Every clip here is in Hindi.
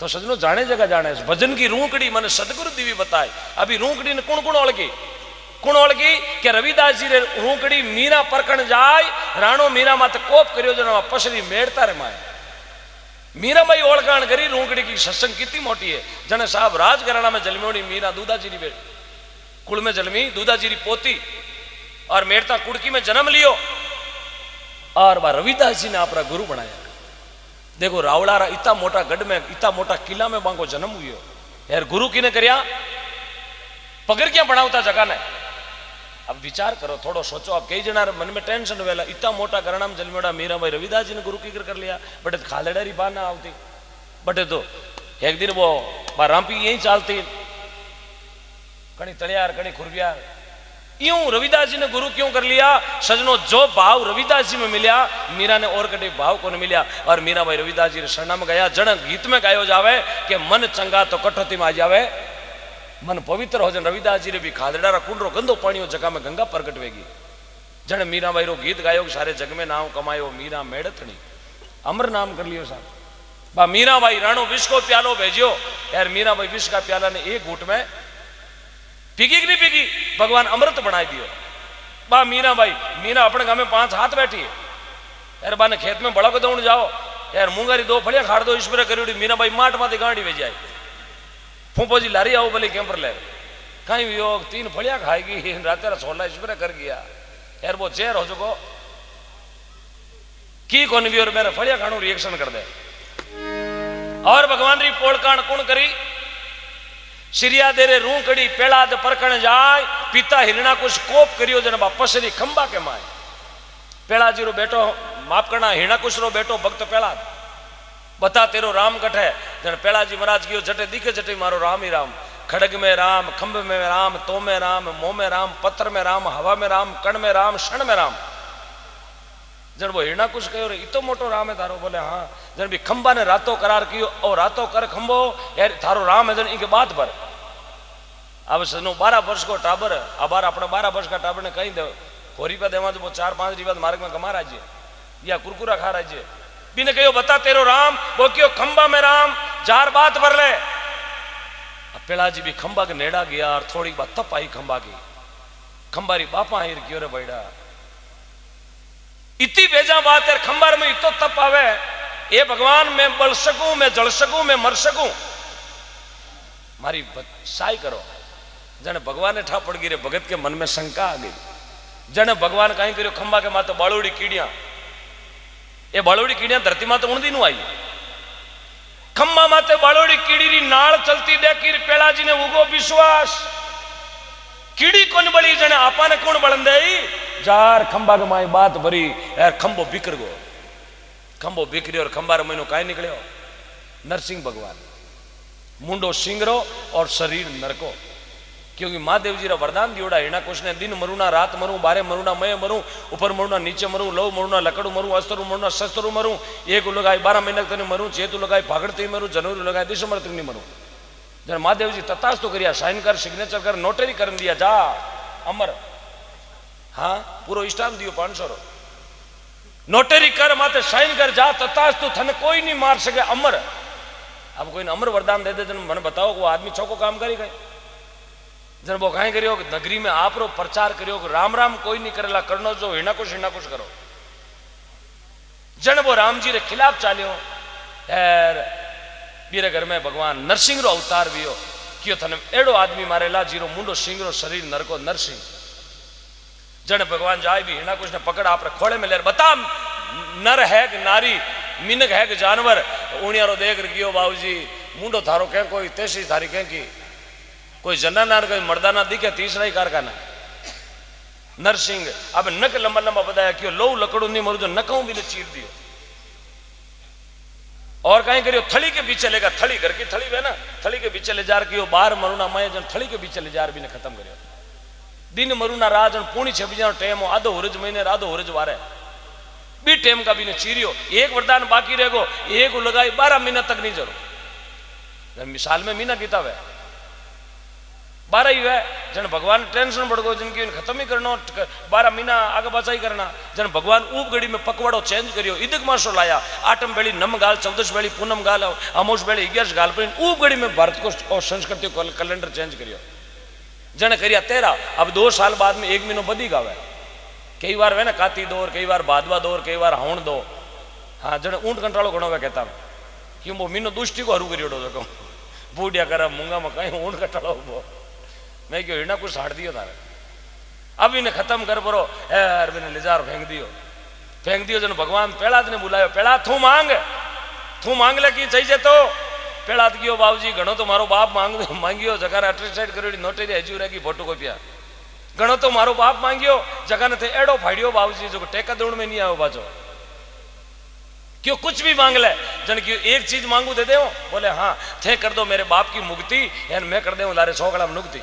तो सजनो जाने जगह जाने भजन की रूकड़ी मैंने सदगुरु दीवी बताए। अभी रूकड़ी ने कुण कुण ओळगी के रविदास जी रे रूकड़ी मीरा परखण जाय राणो मीरा माते कोप करियो जना पसरी मेड़ता रे माए मीराबाई ओळखाण करी रूकड़ी की सत्संग कितनी मोटी है। जने साहब राजघराना में जलमियोड़ी मीरा दूधाजी री बेटी कुल में जलमी दूधाजी री पोती और मेड़ता कुड़की में जन्म लियो और बा रविदास जी ने अपना गुरु बनाया। देखो रावड़ा इतना मोटा गढ़ में इतना मोटा किला में बांको जन्म हुई यार गुरु किने करया पगर क्या बनावता जगह ने। अब विचार करो थोड़ो सोचो अब कई जना मन में टेंशन वेला इतना मोटा घराना में जन्मेड़ा मीरा भाई रविदास जी ने गुरु की कर लिया बटे खालेड़ा री बात ना आवती बटे तो एक दिन वो रामपी यही चालती कणी तलियार कणी खुरबियार यूं रविदास जी ने गुरु क्यों कर लिया। सजनो जो भाव रविदास जी में मिला मीरा ने और कभी भाव को नहीं मिला और मीरा भाई रविदास जी ने शरणा में गया। जन गीत में गायो जावे कि मन चंगा तो कठोती में आ जावे मन पवित्र हो जन रविदास जी ने भी खादड़ा कुंडरो गंदो पानी जगह में गंगा प्रगट वेगी। जन मीरा भाई रो गीत गायो सारे जग में नाम कमायो मीरा मेड़थनी अमर नाम कर लियो साहब बा मीरा भाई राणो विष को प्यालो भेजियो यार मीरा भाई विष का प्याला ने एक घूट में पीगी कि नहीं पीगी भगवान अमृत बना दियो। बा मीरा भाई मीरा अपने गांव में 5 हाथ बैठी है यार बा ने खेत में बड़ा को दौड़ जाओ यार मूंगारी 2 फलिया खाड़ दो ईश्वर करी मीरा भाई माट माथे गांडी वे जाए फूफो जी लारी आओ भले कैंपर ले कहीं योग 3 फलिया खाएगी रात सोला ईश्वर कर गया यार वो चेयर हो चुको की कौन भी और मेरा फलिया खाणु रिएक्शन कर दे और भगवान री पोड़काण कुण करी सिरिया देरे रूकड़ी पेड़ाद परखण जाय पिता हिरणा कुछ कोप करियो जन पसरी खंबा के माए पेड़ा जी रो बेटो माफ करना हिरणा कुछ रो बेटो भक्त पेड़ाद बता तेरो राम कठ है जन पेड़ा जी महाराज कियो जटे दिखे जटे मारो राम ही राम खड़ग में राम खंभ में राम तो में राम मोह में राम पत्थर में राम हवा में राम कण में राम क्षण में राम जन वो हिरणा कुछ कहो रे इतो मोटो राम है थारो बोले हाँ जन भी खंबा ने रातो करार कियो और रातो कर खंबो यार थारो राम है जन इनके बात पर अब सनो 12 वर्ष को टाबर अबार अपने 12 वर्ष का टाबर ने कहीं दे होरी पे देवा तो वो 4-5 रिवाज मार्ग में कमा राज्य या कुरकुरा खा राज्य बिने कहो बता तेरो राम वो क्यों खंबा में राम 4 बात भर ले। अब पेड़ा जी भी खंबा के नेड़ा गया और थोड़ी बात तप आई खंबा की खंबारी बापा हिर क्यों रे बैड़ा इतनी बेजा बात है खंबार में इतो तप आवे ये भगवान मैं बल सकूं मैं जल सकूं मैं मर सकूं मारी साई करो। जने भगवान ने ठा पड़ गई रे भगत के मन में शंका आ गई जने भगवान कहीं करो खंबा के माते बालोड़ी कीड़िया ये बालोड़ी कीड़िया धरती माते उड़दी नु आई खंबा माते बालोड़ी कीड़ी री नाल चलती देखी पेड़ा जी ने उगो विश्वास कीड़ी कौन बड़ी जने आपा ने कौन बलन दे जार खंबा के माई बात भरी यार खंबो बिखर गो खंबो बिखरी और खंबा महीनो काई निकलो नरसिंह भगवान मुंडो सिंगरो और शरीर नरको क्योंकि महादेव जी रा वरदान दियोड़ा हिरणा कुछ ने दिन मरूना रात मरू बारे मरूना मैं मरू ऊपर मरूना नीचे मरू लव मरूना लकड़ू मरू अस्त्रु मरूना शस्त्रु मरू एक लगाई 12 महीने तक मरू चेतु लगाई फागड़ती मरू जनवरी लगाई दिसंबर तक नहीं मरू जन महादेव जी तताश तो करिया साइन कर सिग्नेचर कर नोटरी कर दिया जा अमर हाँ पूरा स्टाम्प दियो 500 नोटरी कर माते साइन कर जा तताश तो थने कोई नहीं मार सके अमर। अब कोई अमर वरदान दे दे जन मैंने बताओ वो आदमी चौको काम करी गए जन वो कहीं करियो नगरी में आप रो प्रचार करियो राम राम कोई नहीं करेला करनो जो हिरणा कुछ करो जन वो राम जी रे खिलाफ चालियो यार बीरे घर में भगवान नरसिंह रो अवतार भी हो क्यों थने एड़ो आदमी मारेला जीरो मुंडो सिंह रो शरीर नरको नरसिंह जन भगवान जाए भी हिरणा कुछ ने पकड़ आप खोड़े में ले बता नर है कि नारी मिनक है कि जानवर उणियारो देख गियो बाबूजी मुंडो थारो कह कोई तेसी थारी कह की कोई जनाना कोई मर्दाना दिखे तीसरा ही कारखाना नरसिंह अब नक लंबा लंबा बताया क्यों लो लकड़ू नहीं मरू जो नकों भी चीर दियो और कहीं करियो थली के पीछे लेगा थली घर की थली है ना थली के पीछे ले जार कियो बाहर मरुना मैं जन थली के पीछे ले जार भी ने खत्म करियो दिन मरुना रात जन पूणी 26 टेम हो आधो हुरज महीने आधो हुरज वारे बी टेम का भी ने चीरियो एक वरदान बाकी रहेगो एक लगाई 12 महीना तक नहीं जरूर मिसाल में मीना किताब है 12 ही है जन भगवान टेंशन बढ़ गो जिनकी खत्म ही करना 12 महीना आगे बचाई करना जन भगवान ऊब घड़ी में पकवाड़ो चेंज करियो इदक मासो लाया आठम बेली नम गाल 14 बेली पूनम गाल अमोश बेली 11 गाल पर ऊब घड़ी में भारत को संस्कृति को कैलेंडर चेंज करियो जन करिया 13 अब 2 साल बाद में 1 महीनो बदी गावे कई बार वे ना काती दौर कई बार भादवा दौर कई बार हाउण दो हाँ जन ऊंट कंटाळो घणो वे कहता कि वो मीनो दुष्टि को हरू करियोडो जो बूढ़िया करा मूंगा में कहीं ऊंट कंटाळो उभो मैं क्यों हिरना कुछ साड़ दियो तारे अब इन्हें खत्म कर परो यार मैंने लिजार फेंक दियो जन भगवान पेड़ाद ने बुलायो पेड़ा तू मांग ले की चाहिए तो पेड़ाद कियो बाबूजी घणो तो मारो बाप मांगियो जगह अटरेसाइड करोड़ी नोटेरी हजू रहेगी फोटोकॉपिया घणो तो मारो बाप मांगियो जगह ने थे एड़ो फाड़ियो बाबूजी जो टेका दौड़ में नहीं आयो बाजो क्यों कुछ भी मांग ले जन क्यों एक चीज मांगू दे दे बोले हाँ थे कर दो मेरे बाप की मुक्ति यान मैं कर दे लारे 100 गड़ा मुक्ति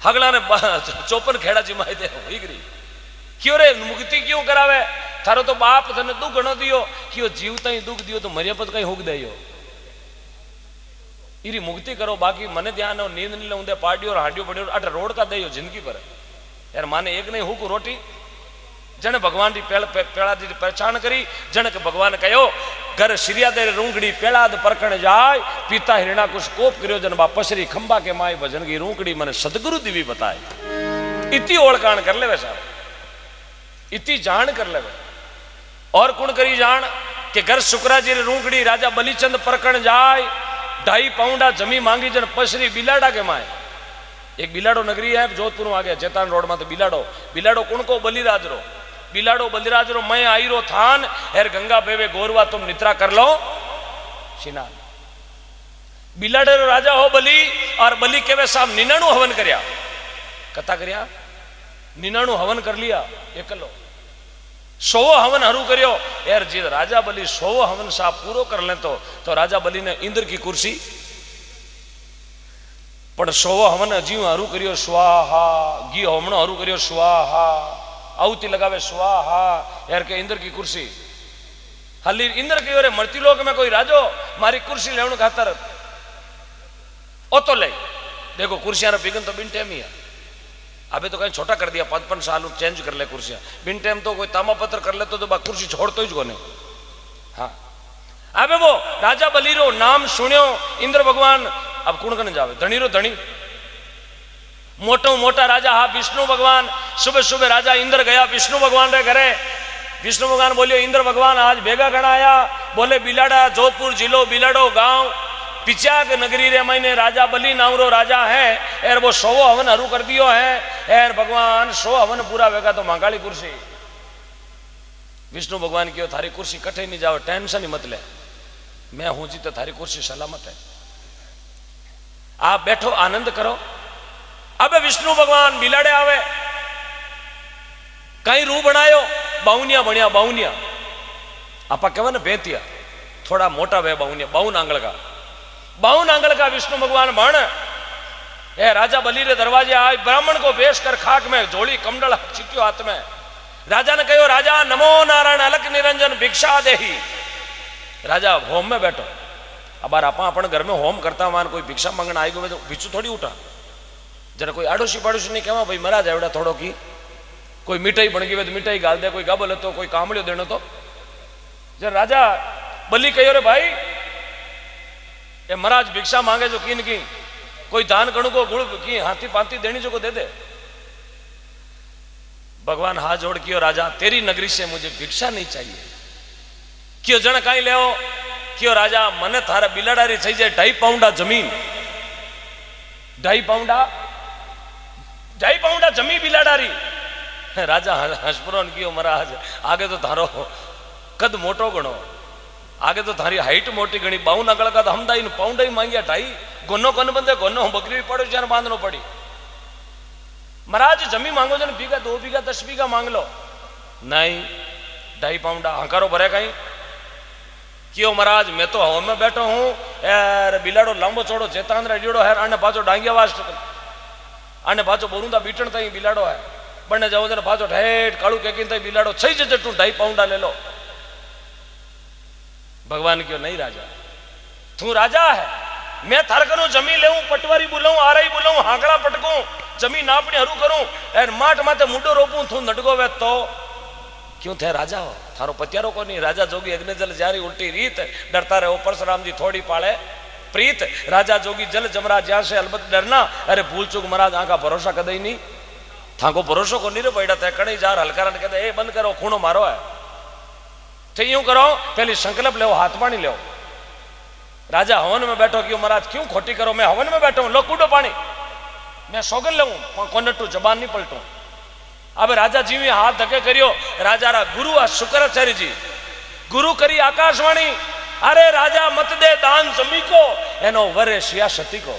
हगला ने 54 खेड़ा जिमाई दे क्यों रे मुक्ति क्यों करावे थारो तो बाप तने दुख घणो दियो क्यों जीवता ही दुख दियो तो मरिया पद कहीं हुक दे इरी मुक्ति करो बाकी मने ध्यान हो नींद नहीं लूंदे पार्टियों और हांडियों पड़ियो अट रोड का दे जिंदगी पर यार माने एक नहीं हुक रोटी जन भगवान की पेड़ा की पहचान करी जन के भगवान कहो घर सिरिया दे रूंकड़ी पेड़ाद परखण जाय पीता हिरणा कुछ कोप करियो जन बा पसरी खंबा के माई भजन की रूंकड़ी मने सदगुरु दिवी बताए इतनी ओळखाण कर ले साहब इतनी जान कर ले और कुण करी जान के घर शुक्रा जी रूंकड़ी राजा बलिचंद परखण जाय 2.5 पाउंडा जमी मांगी जन पसरी बिलाड़ा के माए एक बिलाड़ो नगरी है जोधपुर में आ गया चेतान रोड में तो बिलाड़ो कुण को बलिराज रो बिलाड़ो बलिराज रो मैं आई रो थान एर गंगा बेवे गोरवा तुम निद्रा कर लो स्नान बिलाड़े रो राजा हो बलि और बलि केवे साहब 99 हवन करया कथा करया 99 हवन कर लिया एकलो 100 हवन हरू करियो यार जी राजा बलि 100 हवन साहब पूरो कर ले तो राजा बलि ने इंद्र की कुर्सी पण 100 हवन जीव हरू करियो स्वाहा घी होमणो हरू करियो स्वाहा आहुति लगावे स्वाहा यार के इंद्र की कुर्सी हाली इंद्र की ओरे मरती लोक में कोई राजो मारी कुर्सी लेवण खातर ओ तो ले देखो कुर्सियां रो बिगन तो बिन टाइम ही है अबे तो कहीं छोटा कर दिया 5-5 साल चेंज कर ले कुर्सियां बिन टाइम तो कोई तामा पत्र कर ले तो बा कुर्सी छोड़तो ही कोने हाँ अबे वो राजा बलि रो नाम सुनियो इंद्र भगवान अब कुण कने जावे धणी रो धणी मोटो मोटा राजा हा विष्णु भगवान सुबह सुबह राजा इंद्र गया विष्णु भगवान रे घरे विष्णु भगवान बोलियो इंद्र भगवान आज भेगा घना आया बोले बिलाड़ा जोधपुर जिलो बिलाड़ो गांव पिचाक नगरी रे मैंने राजा बलि नावरो राजा है एर वो 100 हवन हरू कर दियो है एर भगवान 100 हवन पूरा वेगा तो मांगाली कुर्सी विष्णु भगवान की थारी कुर्सी कटे नहीं जाओ टेंशन ही मत ले मैं हूं जी तो थारी कुर्सी सलामत है आप बैठो आनंद करो अब विष्णु भगवान बिलाड़े आवे कई रू बनायो बाउनिया बनिया बाउनिया आपा कहवा ना बेतिया थोड़ा मोटा वे बाउनिया 52 आंगल का विष्णु भगवान बण ए राजा बलि रे दरवाजे आए ब्राह्मण को बेच कर खाक में झोली कमंडल चिट्यो हाथ में राजा ने कहो राजा नमो नारायण अलक निरंजन भिक्षा देही राजा होम में बैठो अब आप अपन घर में होम करता मान कोई भिक्षा मांगना आई गए तो बिचू थोड़ी उठा जरा कोई आड़ोसी पाड़ोसी नहीं कहवा भाई महाराज एवड़ा थोड़ो की कोई मिठाई बन गई तो मिठाई गाल दे कोई गाबल तो कोई कामड़ियो देनो तो जरा राजा बलि कहो रे भाई ये महाराज भिक्षा मांगे जो कीन की कोई दान कणु को गुड़ की हाथी पांती देनी जो को दे दे भगवान हाथ जोड़ कियो राजा तेरी नगरी से मुझे भिक्षा नहीं चाहिए क्यों जन कहीं ले क्यों राजा मने थारा बिलाड़ारी थी जाए 2.5 पाउंडा जमीन 2.5 पाउंडा जमी बिलाड़ारी राजा हंसपुरन कियो महाराज आगे तो थारो कद मोटो गणो आगे तो थारी हाइट मोटी गणी 52 आंगल का तो हम दाई पाउंडा ही मांगिया 2.5 गोनो कन बंदे गोनो बकरी पड़ो जन बांधनो पड़ी महाराज जमी मांगो जन बीघा 2 बीघा 10 बीघा मांग लो नहीं 2.5 पाउंडा हंकारो भरे कहीं क्यों महाराज मैं तो हवा में बैठो हूं यार बिलाड़ो लंबो चौड़ो चेतान रेडियो है आने पाछो डांगिया वास आने पाछो बोरूंदा बीटन तई बिलाड़ो है बने जाओ जन पाछो ठेठ कालू के किन तई बिलाड़ो छई जे तू 2.5 पाउंडा ले लो भगवान क्यों नहीं राजा तू राजा है मैं थार करूं जमी लेऊं पटवारी बुलाऊं आराई बुलाऊं हाकड़ा पटकूं जमी नापने हरू करूं एर माट माथे मुंडो रोपूं थू नटगो वे तो क्यों थे राजा हो थारो पत्यारो को नहीं राजा जोगी अग्निजल जारी उल्टी रीत डरता रहे परशुराम जी थोड़ी पाले प्रीत राजा जोगी जल जमरा ज्या से अलबत डरना अरे भूल चूक महाराज आका भरोसा कदई नहीं थाको भरोसो को नहीं रे बैठा थे कड़ी जार हलकारा ने कहते ए बंद करो खूणो मारो है तो यूं करो पहले संकल्प लो हाथ पानी लो राजा हवन में बैठो क्यों महाराज क्यों खोटी करो मैं हवन में बैठा हूं लो कूदो पानी मैं सौगन लूं कोनटू जबान नहीं पलटू अब राजा जी में हाथ धके करियो राजा रा गुरु आ शुक्राचार्य जी गुरु करी आकाशवाणी अरे राजा मत दे दान जमी को एनो वरे सिया सती को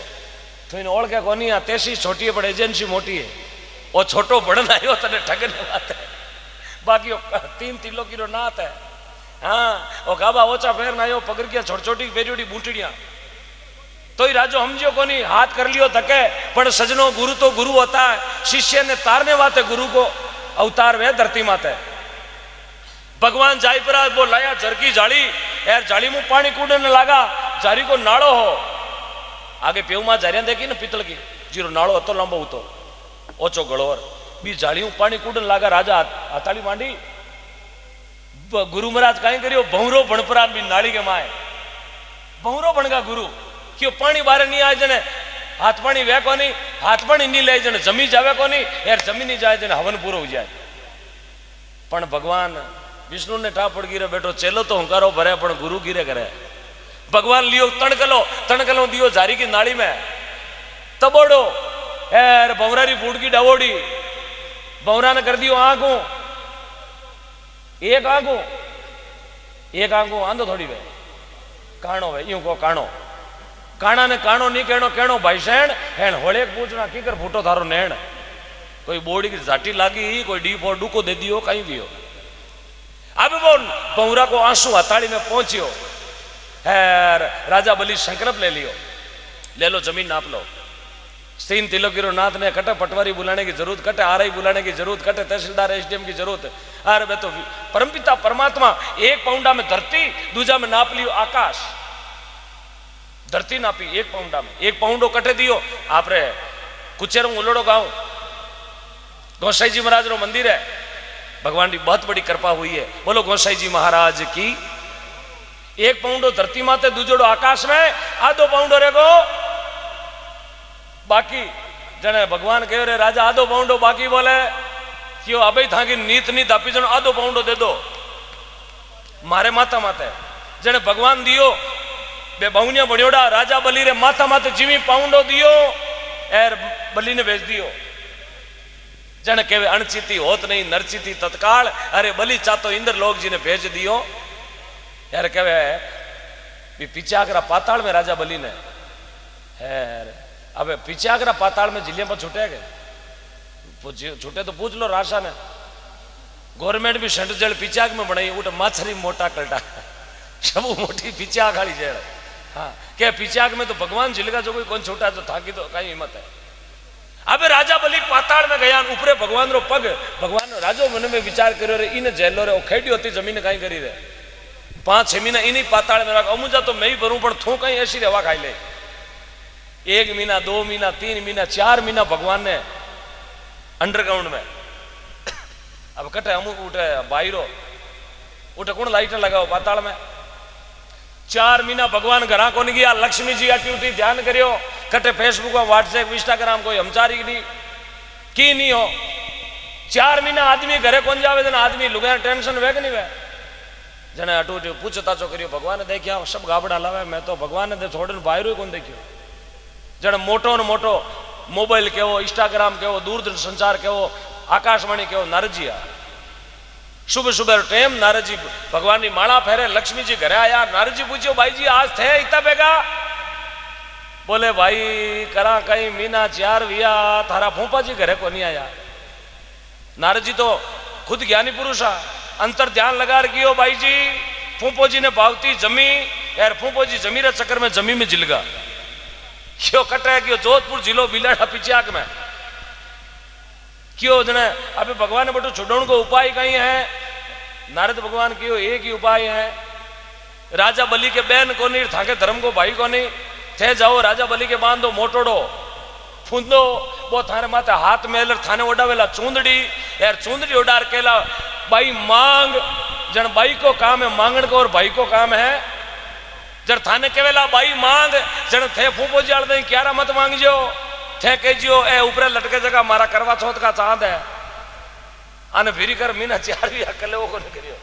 तो इन ओळखे कोनी आ तेसी छोटी है पर एजेंसी मोटी है ओ छोटो बड़न आयो तने ठगने बात है बाकी 3 किलो किलो नात है हाँ ओ गाबा ओचा फेर ना आयो पकड़ के छोट छोटी पेरियोडी बूटड़िया तो ही राजो हमजियो कोनी हाथ कर लियो धके पर सजनो गुरु तो गुरु होता है शिष्य ने तारने वाते गुरु को अवतार वे धरती माते भगवान जाई पर वो लाया झरकी जाली यार जाली में पानी कूदने लगा जारी को नाड़ो हो आगे पेव में जारिया देखी ना पीतल की जीरो नाड़ो हतो लांबो हतो ओचो गळोर बी जाली में पानी कूदने लगा राजा हथाड़ी मांडी गुरु महाराज कहीं करियो बहुरो भणपरा भी नाली के माए बहुरो भणगा गुरु क्यों पानी बारे नहीं आए जने हाथ पानी वे को नहीं हाथ पानी नहीं ले जने जमी जावे को नहीं यार जमी नहीं जाए जने हवन पूरो हो जाए पण भगवान विष्णु ने टापड़ गिरे बैठो चेलो तो हंकारो भरे पण गुरु गिरे करे भगवान लियो तणकलो दियो जारी की नाली में तबोड़ो यार बवरारी बूढ़ की डवोड़ी बवरा ने कर दियो आंखों एक आंखों आंधो थोड़ी वे काणो वे यूं को काणो काणा ने काणो नहीं कहनो कहनो भाई सैन हैन होले पूछना की कर फूटो थारो नैण कोई बोड़ी की झाटी लागी कोई डी फोर डूको दे दियो कहीं भी हो अब वो बहुरा को आंसू हथाड़ी में पहुंचियो है राजा बलि संकल्प ले लियो ले लो जमीन नाप लो 3 तिलोकिरो नाथ ने कटे पटवारी बुलाने की जरूरत कटे आरआई बुलाने की जरूरत कटे तहसीलदार एसडीएम की जरूरत अरे बे तो परमपिता परमात्मा 1 पाउंडा में धरती दूजा में नाप लियो आकाश धरती नापी 1 पाउंडा में 1 पाउंडो कटे दियो आप रे कुचेरो उलोड़ो गांव गोसाई जी महाराज रो मंदिर है भगवान की बहुत बड़ी कृपा हुई है बोलो गोसाई जी महाराज की 1 पाउंडो धरती माते दूजोड़ो आकाश में आधो पाउंडो रेगो बाकी जने भगवान कहो रे राजा आधो पाउंडो बाकी बोले क्यों अबे था कि नीत नीत आपी जनो आधो पाउंडो दे दो मारे माता माते जने भगवान दियो बे बहुनिया बणियोड़ा राजा बलि रे माथा माथे जीवी पाउंडो दियो एर बलि ने भेज दियो जन केवे अणचिती होत नहीं नरचिती तत्काल अरे बलि चातो इंद्र लोक जी ने भेज दियो यार केवे भी पिचाकरा पाताल में राजा बलि ने है अब पिचाकरा पाताल में जिले पर छूटे गए छूटे तो पूछ लो राशा ने गवर्नमेंट भी सेंटर जेल पिचाक में बनाई उठ माछरी मोटा कल्टा सब मोटी पिचाक वाली जेल हाँ क्या पिचाक में तो भगवान जिलेगा जो कोई कौन छोटा तो था कि तो कहीं हिम्मत है अब राजा बलि पाताल में गया ऊपरे भगवान रो पग भगवान राजो मन में विचार करो रे इन जेलो रे खेड़ी होती जमीन कहीं करी रे 5-6 महीना इन्हीं पाताल में रख अमुजा तो मैं ही भरूं पर थू कहीं ऐसी रवा खाई ले 1 महीना 2 महीना 3 महीना 4 महीना भगवान ने अंडरग्राउंड में अब कटे अमु उठे बाहरो उठे कौन लाइट लगाओ पाताल में 4 महीना भगवान घरा को नहीं गया लक्ष्मी जी आटी उठी ध्यान करियो कटे फेसबुक व्हाट्सएप इंस्टाग्राम कोई हमचारी नहीं की नहीं हो 4 महीना आदमी घरे कौन जावे जन आदमी लुगा टेंशन वे नहीं वे जने अटू पूछता चो करियो भगवान ने देखिया सब गाबड़ा लावे मैं तो भगवान ने छोड़ बाहर कौन देखियो जन मोटो न मोटो मोबाइल केवो इंस्टाग्राम केवो दूरदर्शन संचार केवो आकाशवाणी केवो नारजिया सुबह सुबह टाइम नारद जी भगवान की माला फेरे लक्ष्मी जी घरे आया नारद जी पूछो भाई जी आज थे इतना बेगा बोले भाई करा कहीं मीना 4 विया थारा फूफा जी घरे को नहीं आया नारद जी तो खुद ज्ञानी पुरुष है अंतर ध्यान लगा रखियो भाई जी फूफो जी ने पावती जमी यार फूफो जी जमी रे चक्कर में जमी में जिलगा क्यों कटे क्यों जोधपुर जिलो बिलाड़ा पिचाक में क्यों जने अभी भगवान ने बटू छुड़ाने को उपाय कहीं है नारद भगवान क्यों एक ही उपाय है राजा बलि के बहन को नहीं थाके धर्म को भाई को नहीं थे जाओ राजा बली के बांधो मोटोड़ो फूंदो वो थाने माथे हाथ मेल थाने उड़ावेला चूंदड़ी यार चूंदड़ी उड़ार केला भाई मांग जन भाई को काम है मांगण को और भाई को काम है जर थाने केवेला भाई मांग जन थे फूफो जाल दई क्यारा मत मांगजो थे कहियो ए ऊपर लटके जगह मारा करवा चौथ का चांद है आने फिरी कर मीना चार भी अकल वो को करियो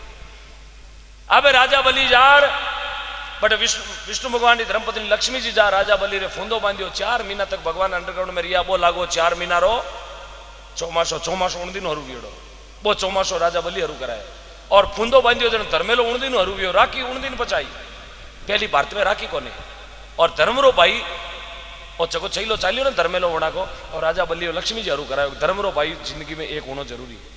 अब राजा बली जार बट विष्णु भगवान की धर्मपत्नी लक्ष्मी जी जा राजा बली रे फूंदो बांधियो 4 महीना तक भगवान अंडरग्राउंड में रिया बो लागो 4 महीना रो चौमासो उन दिन हरू वियो वो चौमासो राजा बली हरू कराए और फूंदो बांधियो जन धर्मेलो उन दिन हरू वियो राखी उन दिन पचाई पहली भारत में राखी कोने और धर्मरो भाई और चको चलो चालियो ना धर्मेलो होना को और राजा बली लक्ष्मी जी हरू करायो धर्मरो भाई जिंदगी में एक होना जरूरी है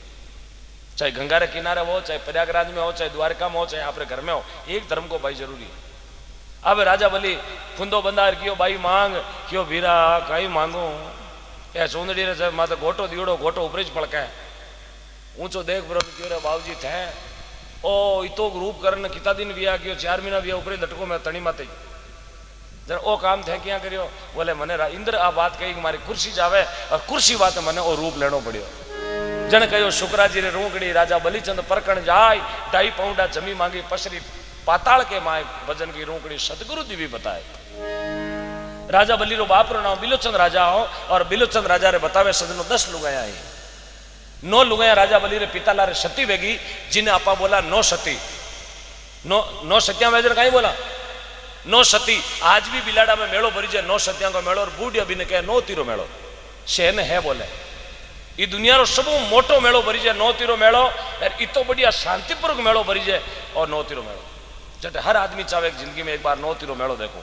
चाहे गंगा रे किनारे हो चाहे प्रयागराज में हो चाहे द्वारका में हो चाहे आपरे घर में हो एक धर्म को भाई जरूरी है अब राजा बली फुंदो बंदार कियो भाई मांग क्यों वीरा कई मांगो ए सोंदड़ी रे माते गोटो दीड़ो गोटो ऊपर ज पड़के ऊंचो देख बरो क्यों रे बाबूजी थे ओ इतो रूप करन किता दिन विया कियो 4 महीना विया ऊपर लटको में तणी माते जन ओ काम थे क्या करियो बोले मने इंद्र आ बात कही कि मारी कुर्सी जावे और कुर्सी बात मने ओ रूप लेनो पड़ियो जन कहो शुक्राजी रे रूंगड़ी राजा बलीचंद परकण जाय 2.5 पाउंडा जमी मांगी पसरी पाताल के माए भजन की रूंगड़ी सतगुरु दिवी बताए राजा बली रो बाप रो नाम बिलोचंद राजा हो और बिलोचंद राजा रे बतावे सजनो 10 लुगाया है 9 लुगाया राजा बली रे पिताला रे सती वेगी जिने आपा बोला 9 सती 9 सत्या वेजन कहीं बोला 9 सती आज भी बिलाड़ा में मेड़ो भरी जाए 9 सत्या को मेड़ो और बूढ़िया भी ने कहे 9 तीरो मेड़ो शेन है बोले ये दुनिया रो सब मोटो मेड़ो भरी जाए 9 तीरो मेड़ो और इतो बढ़िया शांतिपूर्वक मेड़ो भरी जाए और 9 तीरो मेड़ो जटे हर आदमी चाहे जिंदगी में एक बार 9 तीरो मेड़ो देखो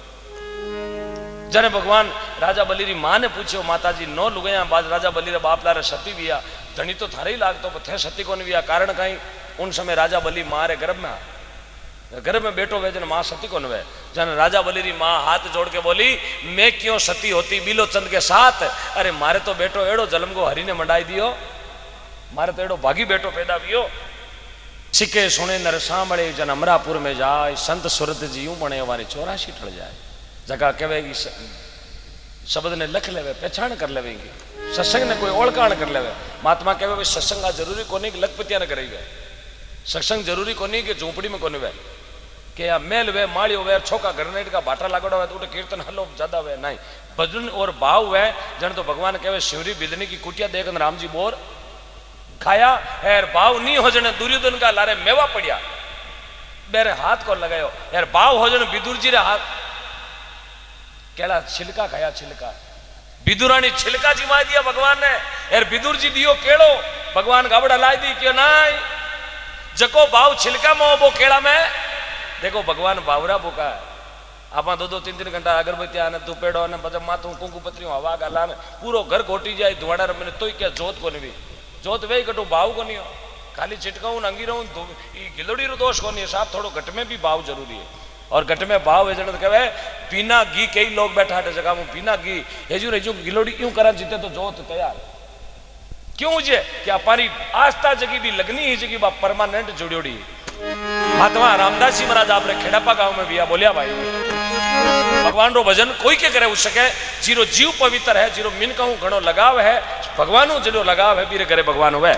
जने भगवान राजा बली री मां ने पूछो माता जी 9 लुगाया बाद राजा बली रे बाप लारे सती विया धनी तो थारे ही लागतो थे सती कोन विया कारण कहीं उन समय राजा बली मां रे गर्भ में बैठो वे जन मां सती कोन वे जन राजा बली री मां हाथ जोड़ के बोली मैं क्यों सती होती बिलोचंद के साथ अरे मारे तो बेटो एड़ो जन्म को हरि ने मंडाई दियो मारे तो एड़ो भागी बेटो पैदा वियो सिके सुने नर सांभळे जन अमरापुर में जाए संत सुरत जी यूं बने वारी 84 टल जाए जगह कहेगी शब्द ने लख लेवे पहचान कर लेवेंगी सत्संग ने कोई ओळखाण कर लेवे महात्मा कहे सत्संग जरूरी कोनी कि लखपतिया ने करेगा सत्संग जरूरी कोनी कि झोपड़ी में कोने वे के या मेल वे माड़ियो वे छोका ग्रेनेड का बाटा लागोड़ा वे तो कीर्तन हलो ज्यादा वे नहीं भजन और भाव वे जन तो भगवान कहे शिवरी बिदनी की कुटिया देखन राम जी बोर खाया यार भाव नहीं हो जने दुर्योधन का लारे मेवा पड़िया मेरे हाथ को लगायो यार भाव हो जने विदुर जी रे हाथ केला छिलका खाया छिलका विदुरानी छिलका जिमा दिया भगवान ने यार विदुर जी दियो केड़ो भगवान गावड़ा लाई दी क्यों नाई जको भाव छिलका में वो केड़ा में देखो भगवान बावरा बुका आप 2-3 घंटा अगरबत्ती आने तुपेड़ो ने बजब माथू कुंकु पत्रियों हवा गाला पूरो घर घोटी जाए धुआड़ा रमने तो क्या जोत को नहीं जोत वे कटो भाव को नहीं हो खाली चिटकाऊ अंगी रहूं गिलोड़ी रो दोष को नहीं साहब थोड़ो घट में भी भाव जरूरी है और घट में भाव है जन कहे बिना घी कई लोग बैठा है जगह में बिना घी हेजू रेजू गिलोड़ी क्यों करा जीते तो जोत तैयार क्यों जे कि हमारी आस्था जगी भी लगनी ही जगी बा परमानेंट जुड़ोड़ी महात्मा रामदास जी महाराज आपने खेड़ापा गांव में भी बोलिया भाई भगवान रो भजन कोई के करे सके जीरो जीव पवित्र है जीरो मिन कहूं घणो लगाव है भगवान जो लगाव है बीरे करे भगवान हुए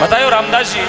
बतायो रामदास जी